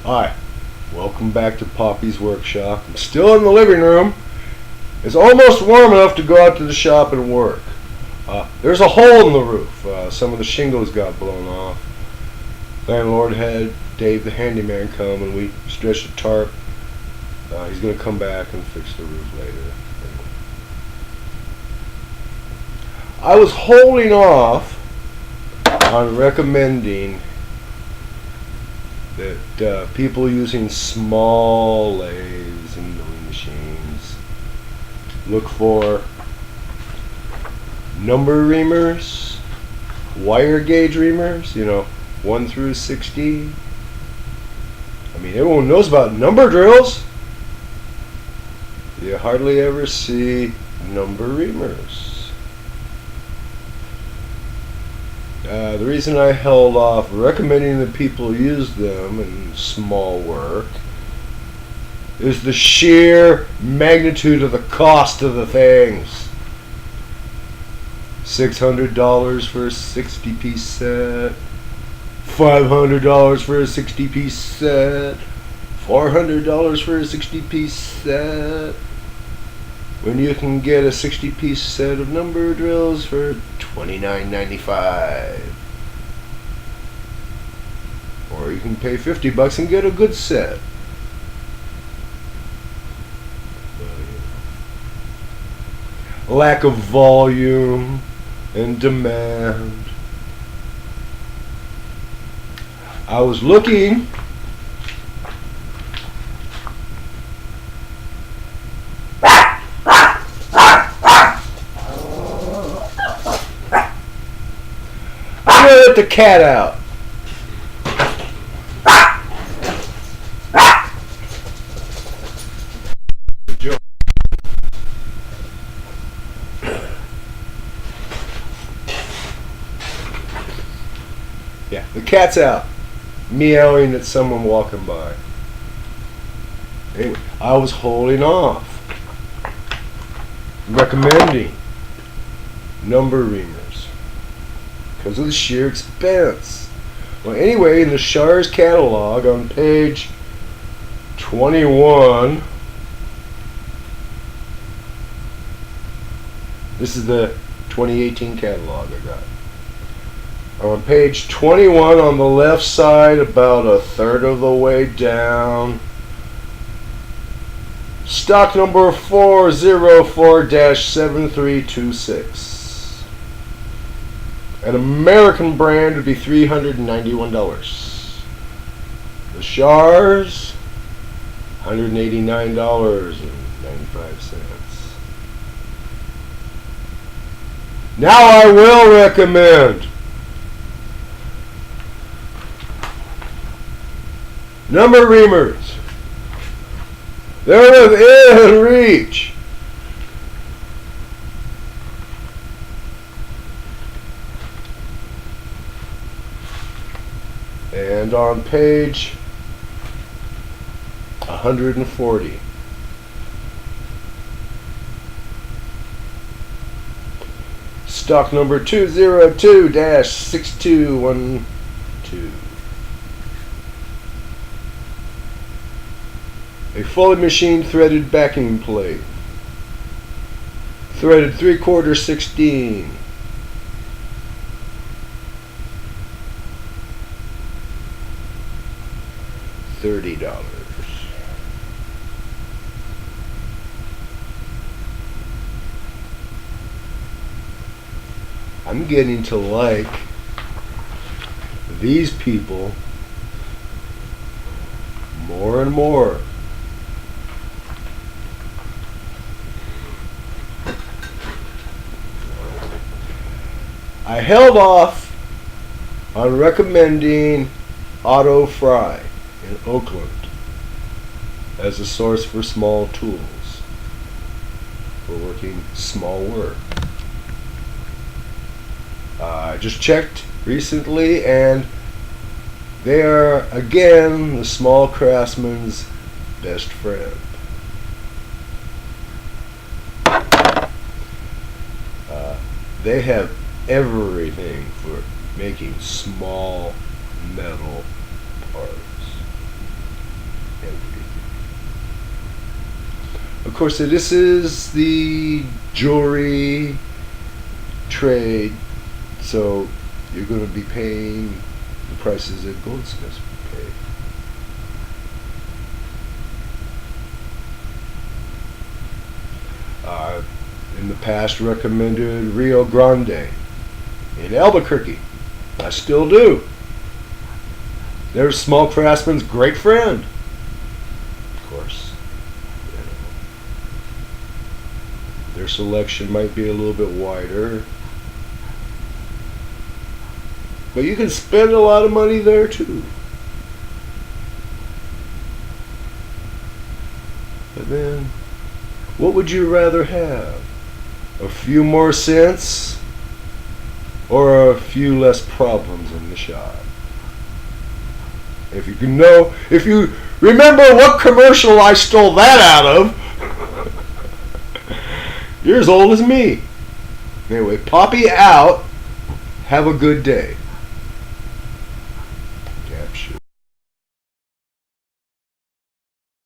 Hi, welcome back to Poppy's workshop. I'm still in the living room. It's almost warm enough to go out to the shop and work. There's a hole in the roof. Some of the shingles got blown off. Landlord had Dave the handyman come and we stretched a tarp. He's going to come back and fix the roof later. I was holding off on recommending that people using small lathes and milling machines look for number reamers, wire gauge reamers, 1 through 60. I mean, everyone knows about number drills. You hardly ever see number reamers. The reason I held off recommending that people use them in small work is the sheer magnitude of the cost of the things. $600 for a 60-piece set, $500 for a 60-piece set, $400 for a 60-piece set, when you can get a 60-piece set of number drills for $29.95. Or you can pay $50 and get a good set. Lack of volume and demand. I was looking let the cat out. Yeah, the cat's out, meowing at someone walking by. Anyway, I was holding off recommending number reamers because of the sheer expense. Well, anyway, in the Shars catalog on page 21, this is the 2018 catalog I got. On page 21 on the left side, about a third of the way down, stock number 404-7326. An American brand would be $391. The Shars, $189.95. Now I will recommend number reamers. They're within reach. And on page 140, stock number 202-6212. A fully machined threaded backing plate. Threaded 3/4 16. $30. I'm getting to like these people more and more. I held off on recommending Auto Fry in Oakland as a source for small tools for working small work. I just checked recently and they are again the small craftsman's best friend. They have everything for making small metal parts. everything. Of course, this is the jewelry trade, so you're going to be paying the prices that goldsmiths pay. In the past, recommended Rio Grande in Albuquerque. I still do. They're small craftsman's great friend. Of course, you know, their selection might be a little bit wider, but you can spend a lot of money there too. But then, what would you rather have? A few more cents or a few less problems in the shop? If you remember what commercial I stole that out of, you're as old as me. Anyway, Poppy out. Have a good day.